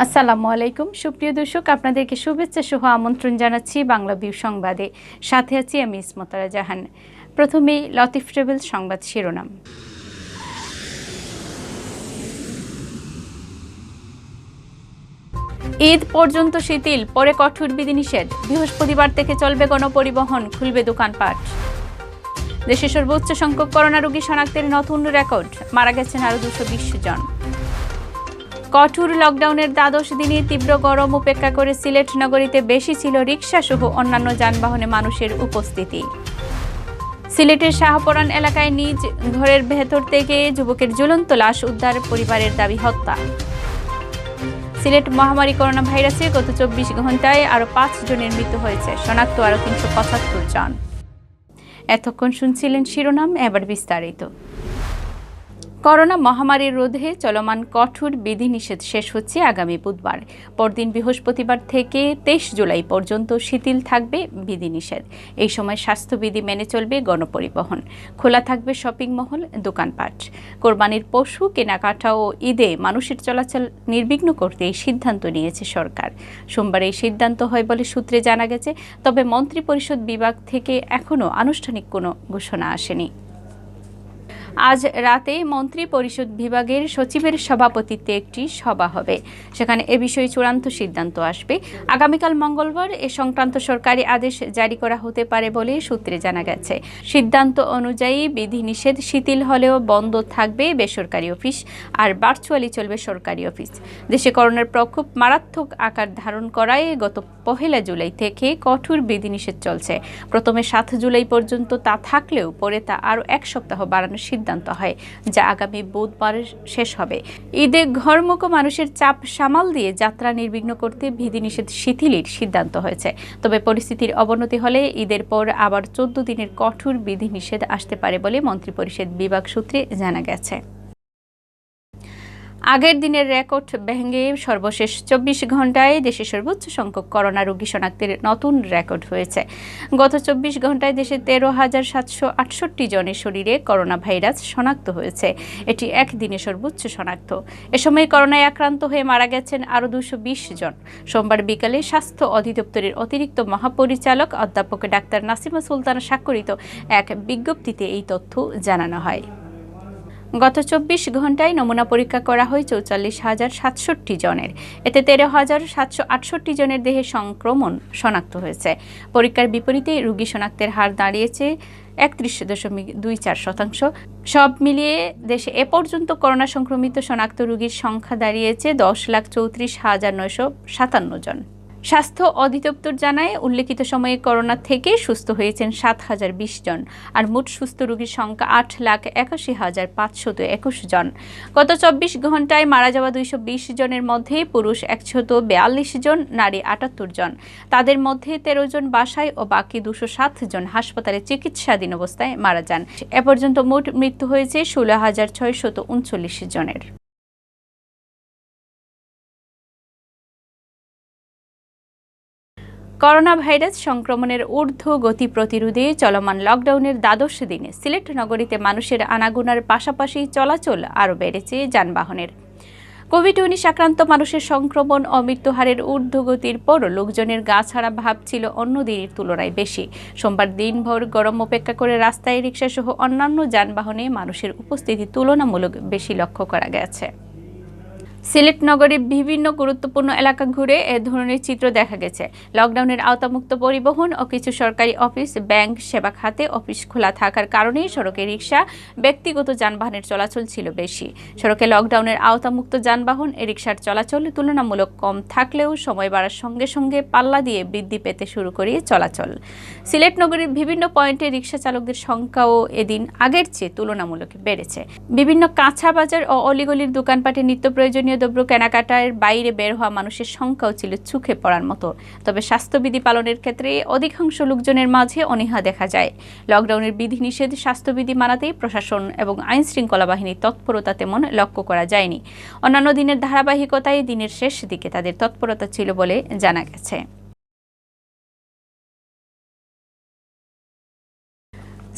আসসালামু আলাইকুম সুপ্রিয় দর্শক, আপনাদেরকে শুভেচ্ছা সহ আমন্ত্রণ জানাচ্ছি বাংলা ভিউ সংবাদে। সাথে আছি আমি ইসমতারা জাহান। প্রথমেই লতিফ ট্রাভেল সংবাদ শিরোনাম। ঈদ পর্যন্ত শিথিল, পরে কঠোর বিধিনিষেধ। বৃহস্পতিবার থেকে চলবে গণপরিবহন, খুলবে দোকানপাট। দেশে সর্বোচ্চ সংখ্যক করোনা রোগী শনাক্তের নতুন রেকর্ড, মারা গেছেন আরও 220 জন। কঠোর লকডাউনের দ্বাদশ দিনে তীব্র গরম উপেক্ষা করে সিলেট নগরীতে বেশি ছিল রিকশা সহ অন্যান্য যানবাহনে মানুষের উপস্থিতি। সিলেটের শাহপরান এলাকায় নিজ ঘরের ভেতর থেকে যুবকের ঝুলন্ত লাশ উদ্ধার, পরিবারের দাবি হত্যা। সিলেট মহামারী করোনা ভাইরাসে গত 24 ঘন্টায় আরও 5 জনের মৃত্যু হয়েছে, শনাক্ত আরও 375 জন। এতক্ষণ শুনছিলেন শিরোনাম, এবার বিস্তারিত। করোনা মহামারী রোধে চলমান কঠোর বিধিনিষেধ শেষ হচ্ছে আগামী বুধবার। পরদিন বৃহস্পতিবার থেকে 23 জুলাই পর্যন্ত শিথিল থাকবে বিধিনিষেধ। এই সময় স্বাস্থ্যবিধি মেনে চলবে গণপরিবহন, খোলা থাকবে শপিং মহল, দোকানপাট। কোরবানির পশু কেনাকাটা ও ঈদে মানুষের চলাচল নির্বিঘ্ন করতে এই সিদ্ধান্ত নিয়েছে সরকার। সোমবার এই সিদ্ধান্ত হয় বলে সূত্রে জানা গেছে, তবে মন্ত্রিপরিষদ বিভাগ থেকে এখনও আনুষ্ঠানিক কোনো ঘোষণা আসেনি। আজ রাতে মন্ত্রী পরিষদ বিভাগের সচিবের সভাপতিত্বে একটি সভা হবে, সেখানে এ বিষয়ে চূড়ান্ত সিদ্ধান্ত আসবে। আগামীকাল মঙ্গলবার এ সংক্রান্ত সরকারি আদেশ জারি করা হতে পারে বলে সূত্রে জানা গেছে। সিদ্ধান্ত অনুযায়ী বিধিনিষেধ শিথিল হলেও বন্ধ থাকবে বেসরকারি অফিস, আর ভার্চুয়ালি চলবে সরকারি অফিস। দেশে করোনার প্রকোপ মারাত্মক আকার ধারণ করায় গত 1 জুলাই থেকে কঠোর বিধিনিষেধ চলছে। প্রথমে 7 জুলাই পর্যন্ত তা থাকলেও পরে তা আরও 1 সপ্তাহ বাড়ানোর সিদ্ধান্ত হয়, যা আগামী বুধবার শেষ হবে। ঈদে ঘরমুখ মানুষের চাপ সামাল দিয়ে যাত্রা নির্বিঘ্ন করতে বিধিনিষেধ শিথিলের সিদ্ধান্ত হয়েছে। তবে পরিস্থিতির অবনতি হলে ঈদের পর আবার 14 দিনের কঠোর বিধিনিষেধ আসতে পারে বলে মন্ত্রিপরিষদ বিভাগ সূত্রে জানা গেছে। আগের দিনের রেকর্ড ভেঙে সর্বশেষ 24 ঘন্টায় দেশে সর্বোচ্চ সংখ্যক করোনা রোগী শনাক্তের নতুন রেকর্ড হয়েছে। গত 24 ঘন্টায় দেশে 13,768 জনের শরীরে করোনা ভাইরাস শনাক্ত হয়েছে। এটি একদিনে সর্বোচ্চ শনাক্ত। এ সময় করোনায় আক্রান্ত হয়ে মারা গেছেন আরও 220 জন। সোমবার বিকালে স্বাস্থ্য অধিদপ্তরের অতিরিক্ত মহাপরিচালক অধ্যাপক ডাক্তার নাসিমা সুলতানা স্বাক্ষরিত এক বিজ্ঞপ্তিতে এই তথ্য জানানো হয়। গত 24 ঘন্টায় নমুনা পরীক্ষা করা হয় 44,067 জনের। এতে 13,768 জনের দেহে সংক্রমণ শনাক্ত হয়েছে। পরীক্ষার বিপরীতে রোগী শনাক্তের হার দাঁড়িয়েছে 31.24%। সব মিলিয়ে দেশে এ পর্যন্ত করোনা সংক্রমিত শনাক্ত রোগীর সংখ্যা দাঁড়িয়েছে 10,34,957 জন। স্বাস্থ্য অধিদপ্তর জানায়, উল্লেখিত সময়ে করোনা থেকে সুস্থ হয়েছেন 7,020 জন, আর মোট সুস্থ রোগীর সংখ্যা 8,81,521 জন। গত 24 ঘন্টায় মারা যাওয়া 220 জনের মধ্যে পুরুষ 142 জন, নারী 78 জন। তাদের মধ্যে 13 জন বাসায় ও বাকি 207 জন হাসপাতালে চিকিৎসাধীন অবস্থায় মারা যান। এ পর্যন্ত মোট মৃত্যু হয়েছে 16,639 জনের। করোনা ভাইরাস সংক্রমণের ঊর্ধ্ব গতি প্রতিরোধে চলমান লকডাউনের দ্বাদশ দিনে সিলেট নগরীতে মানুষের আনাগোনার পাশাপাশি চলাচল আরও বেড়েছে যানবাহনের। কোভিড-19 আক্রান্ত মানুষের সংক্রমণ ও মৃত্যুহারের ঊর্ধ্বগতির পরও লোকজনের গা ছাড়া ভাব ছিল অন্য দিনের তুলনায় বেশি। সোমবার দিনভর গরম উপেক্ষা করে রাস্তায় রিকশা সহ অন্যান্য যানবাহনে মানুষের উপস্থিতি তুলনামূলক বেশি লক্ষ্য করা গেছে। সিলেট নগরের বিভিন্ন গুরুত্বপূর্ণ এলাকা ঘুরে এ ধরনের চিত্র দেখা গেছে। লকডাউনের আওতামুক্ত পরিবহন ও কিছু সরকারি অফিস, ব্যাংক সেবা খাতে অফিস খোলা থাকার কারণে সড়কে রিকশা, ব্যক্তিগত যানবাহনের চলাচল ছিল বেশি। সড়কে লকডাউনের আওতামুক্ত যানবাহন এ রিকশার চলাচল তুলনামূলক কম থাকলেও সময় বাড়ার সঙ্গে সঙ্গে পাল্লা দিয়ে বৃদ্ধি পেতে শুরু করে চলাচল। সিলেট নগরীর বিভিন্ন পয়েন্টে রিকশা চালকদের সংখ্যাও এদিন আগের চেয়ে তুলনামূলক বেড়েছে। বিভিন্ন কাঁচা বাজার ও অলিগলির দোকানপাটে নিত্য প্রয়োজনীয় দ্রব্য কেনাকাটার বাইরে বের হওয়া মানুষের সংখ্যাও ছিল চোখে পড়ার মতো। তবে স্বাস্থ্যবিধি পালনের ক্ষেত্রে অধিকাংশ লোকজনের মাঝে অনীহা দেখা যায়। লকডাউনের বিধিনিষেধ স্বাস্থ্যবিধি মানাতেই প্রশাসন এবং আইনশৃঙ্খলা বাহিনীর তৎপরতা তেমন লক্ষ্য করা যায়নি। অন্যান্য দিনের ধারাবাহিকতায় দিনের শেষ দিকে তাদের তৎপরতা ছিল বলে জানা গেছে।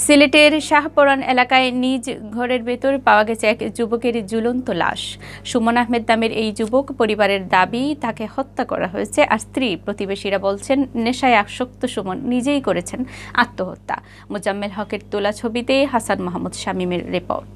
সিলেটের শাহপরান এলাকায় নিজ ঘরের ভেতর পাওয়া গেছে এক যুবকের ঝুলন্ত লাশ। সুমন আহমেদ নামের এই যুবক পরিবারের দাবি তাকে হত্যা করা হয়েছে, আর স্ত্রী প্রতিবেশীরা বলছেন নেশায় আসক্ত সুমন নিজেই করেছেন আত্মহত্যা। মোজাম্মেল হকের তোলা ছবিতে হাসান মাহমুদ শামীমের রিপোর্ট।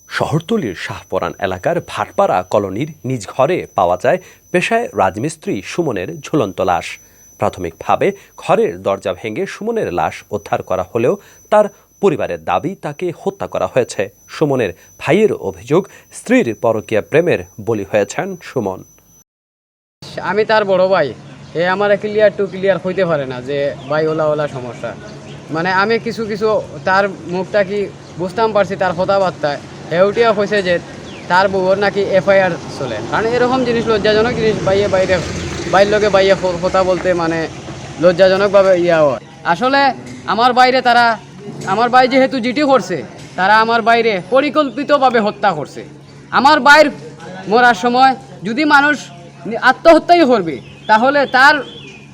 শহরতলির শাহপরান এলাকার ভাটপাড়া কলোনির নিজ ঘরে পাওয়া যায় পেশায় রাজমিস্ত্রি সুমনের ঝুলন্ত লাশ। প্রাথমিকভাবে ঘরের দরজা ভেঙে সুমনের লাশ উদ্ধার করা হলেও তার পরিবারের দাবি তাকে হত্যা করা হয়েছে। সুমনের ভাইয়ের অভিযোগ, স্ত্রীর পরকীয়া প্রেমের বলি হয়েছেন সুমন। আমি তার বড় ভাই, আমার ক্লিয়ার হইতে পারে না যে ভাই ওলা সমস্যা। মানে আমি কিছু তার মুখটা কি বুঝতাম পারছি, তার কথাবার্তায় হেউটিয়া হয়েছে যে তার বউর নাকি FIR চলে। কারণ এরকম জিনিস লজ্জাজনক জিনিস, বাইরের লোকে কথা বলতে মানে লজ্জাজনকভাবে হয়। আসলে আমার ভাই যেহেতু জিটি করছে, তারা আমার বাইরে পরিকল্পিতভাবে হত্যা করছে। আমার বাইর মরার সময় যদি মানুষ আত্মহত্যাই করবে, তাহলে তার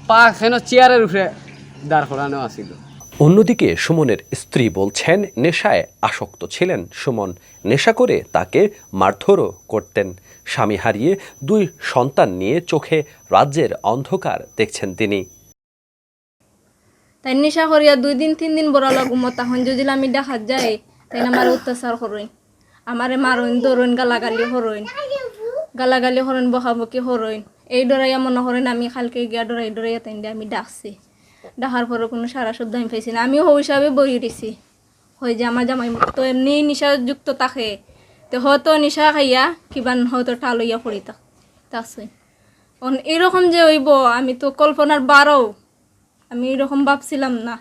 পা কেন চেয়ারের উপরে দাঁড় করানো আছিল। অন্যদিকে সুমনের স্ত্রী বলছেন নেশায় আসক্ত ছিলেন সুমন। নেশা করে তাকে মারধরও করতেন। স্বামী হারিয়ে 2 সন্তান নিয়ে চোখে রাজ্যের অন্ধকার দেখছেন তিনি। তাই নেশা করিয়া 2 দিন 3 দিন বড় লাগুম, তখন যদি আমি দেখা যায় তাই আমার অত্যাচার করইন, আমারে মারইন, দরইন, গালাগালি হরইন, বকাবকি হরইন। এই ডরাইয়া মনে করেন আমি খালকে গিয়া ডরাইয়া তাই আমি ডাকছি। ডাকার পরে কোনো সারা শব্দ আমি পাইছি না। আমিও ওই হিসাবে বই দিছি, হয় যে আমার জামাই তো এমনি নিশাযুক্ত থাকে, তো হয়তো নিশা খাইয়া কিবা হয়তো টাল হইয়া পড়ি তাছে এরকম যে হইব আমি তো কল্পনার বারও আমি এরকম ভাবছিলাম না।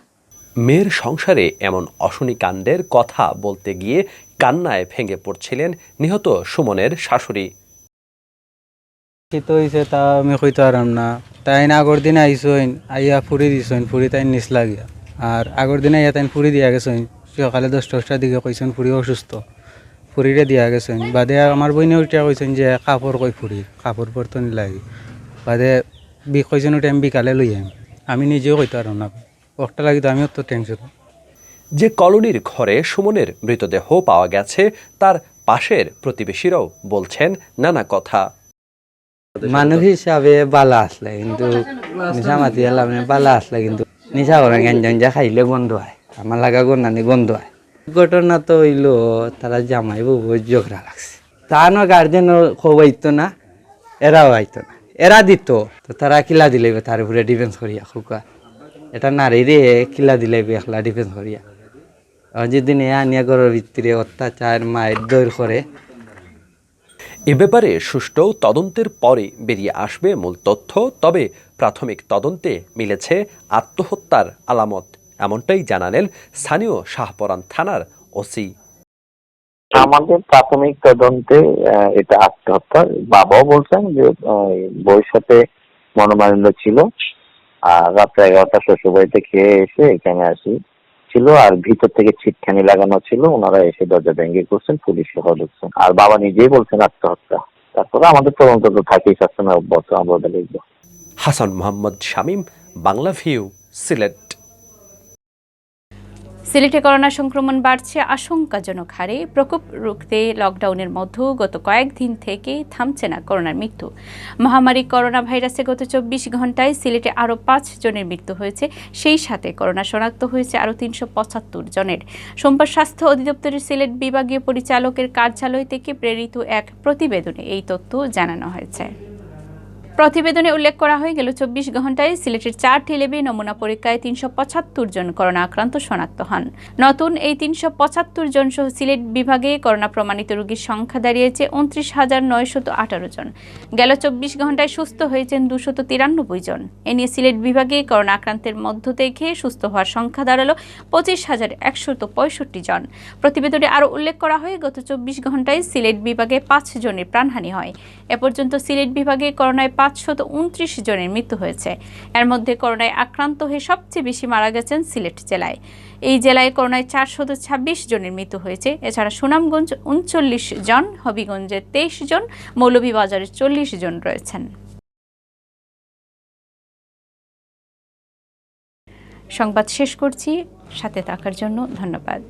মেয়ের সংসারে এমন অশনি কাণ্ডের কথা বলতে গিয়ে কান্নায় ভেঙে পড়ছিলেন নিহত সুমনের শাশুড়ি। তো হয়েছে তা আমি কইতে পারলাম না। তাই আগর দিনে আইসইন, আইয়া ফুরি দিছইন, ফুরি তাই নিচ লাগিয়া। আর আগর দিনে আইয়া তাই ফুরি দিয়া গেছইন, সকালে 10টার দিকে কইছেন ফুরি অসুস্থ, ফুরিরে দিয়া গেছইন। বাদে আমার বইনে উঠিয়া কইছেন যে কাপড় কই ফুরি, কাপড় পরতন লাগি। বাদে কইছেন ওটা আমি বিকালে লই আমি নিজেও কইতে পারলাম না, ওটা লাগি তো আমিও তো টেনশন। যে কলোনির ঘরে সুমনের মৃতদেহ পাওয়া গেছে তার পাশের প্রতিবেশীরাও বলছেন নানা কথা। মানুষ হিসাবে বালা আসলে কিন্তু নিশা মাতি এলাম বালা আসলে কিন্তু নিশা করে গঞ্জা খাইলে গন্ধ হয়, আমার লাগা গন্ধানি গন্ধ হয়। ঘটনা তো হইলো তারা জামাই বউ ঝগড়া লাগছে, তার গার্জেন খোয়াইতো না, এরাও আইতো না, এরা দিত তো তারা কিলা দিলে তার উপরে ডিফেন্স করিয়া খুকা এটা নারীরে কিলা দিলে একলা ডিফেন্স করিয়া যেদিন এ আনিয়া ঘরের ভিতরে অত্যাচার মায়ের দৈর করে। এ ব্যাপারে সুষ্ঠু তদন্তের পরে বেরিয়ে আসবে মূল তথ্য। তবে প্রাথমিক তদন্তে মিলেছে আত্মহত্যার আলামত, এমনটাই জানালেন স্থানীয় শাহপরান থানার ওসি। আমাদের প্রাথমিক তদন্তে এটা আত্মহত্যা। বাবাও বলছেন যে বউয়ের সাথে মনোমালিন্য ছিল, আর রাত্রে 11টা শ্বশুরবাড়িতে খেয়ে এসে এখানে ছিল, আর ভিতর থেকে ছিটখানি লাগানো ছিল, ওনারা এসে দরজা ভেঙে করছেন, পুলিশ সহ ঢুকছেন। আর বাবা নিজেই বলছেন আত্মহত্যা। তারপরে আমাদের তদন্ত তো থাকেই, সবসময় অব্যাহত আমরা দেখব। হাসান মোহাম্মদ শামীম, বাংলা ভিউ, সিলেট। সিলেটে করোনা সংক্রমণ বাড়ছে আশঙ্কাজনক হারে। প্রকোপ রুখতে লকডাউনের মধ্যেও গত কয়েকদিন থেকে থামছে না করোনার মৃত্যু। মহামারী করোনা ভাইরাসে গত 24 ঘন্টায় সিলেটে আরও 5 জনের মৃত্যু হয়েছে। সেই সাথে করোনা শনাক্ত হয়েছে আরও 375 জনের। সোমবার স্বাস্থ্য অধিদপ্তরের সিলেট বিভাগীয় পরিচালকের কার্যালয় থেকে প্রেরিত এক প্রতিবেদনে এই তথ্য জানানো হয়েছে। প্রতিবেদনে উল্লেখ করা হয়ে গেল 24 ঘন্টায় সিলেটের 4টি ল্যাবে নমুনা পরীক্ষায় 375 জন করোনা আক্রান্ত শনাক্ত হন। নতুন এই 375 জন সহ সিলেট বিভাগে করোনা প্রমাণিত রোগীর সংখ্যা দাঁড়িয়েছে 29,918 জন। গেল 24 ঘন্টায় সুস্থ হয়েছেন 293 জন। এ নিয়ে সিলেট বিভাগে করোনা আক্রান্তের মধ্য থেকে সুস্থ হওয়ার সংখ্যা দাঁড়ালো 25,165 জন। প্রতিবেদনে আরও উল্লেখ করা হয় গত 24 ঘন্টায় সিলেট বিভাগে 5 জনের প্রাণহানি হয়। এ পর্যন্ত সিলেট বিভাগে করোনায় 529 জনের মৃত্যু হয়েছে। এর মধ্যে করোনায় আক্রান্ত হয়ে সবচেয়ে বেশি মারা গেছেন সিলেট জেলায়। এই জেলায় করোনায় 426 জনের মৃত্যু হয়েছে। এছাড়া সুনামগঞ্জ 39 জন, হবিগঞ্জে 23 জন, মৌলভীবাজারে 40 জন রয়েছেন। সংবাদ শেষ করছি, সাথে থাকার জন্য ধন্যবাদ।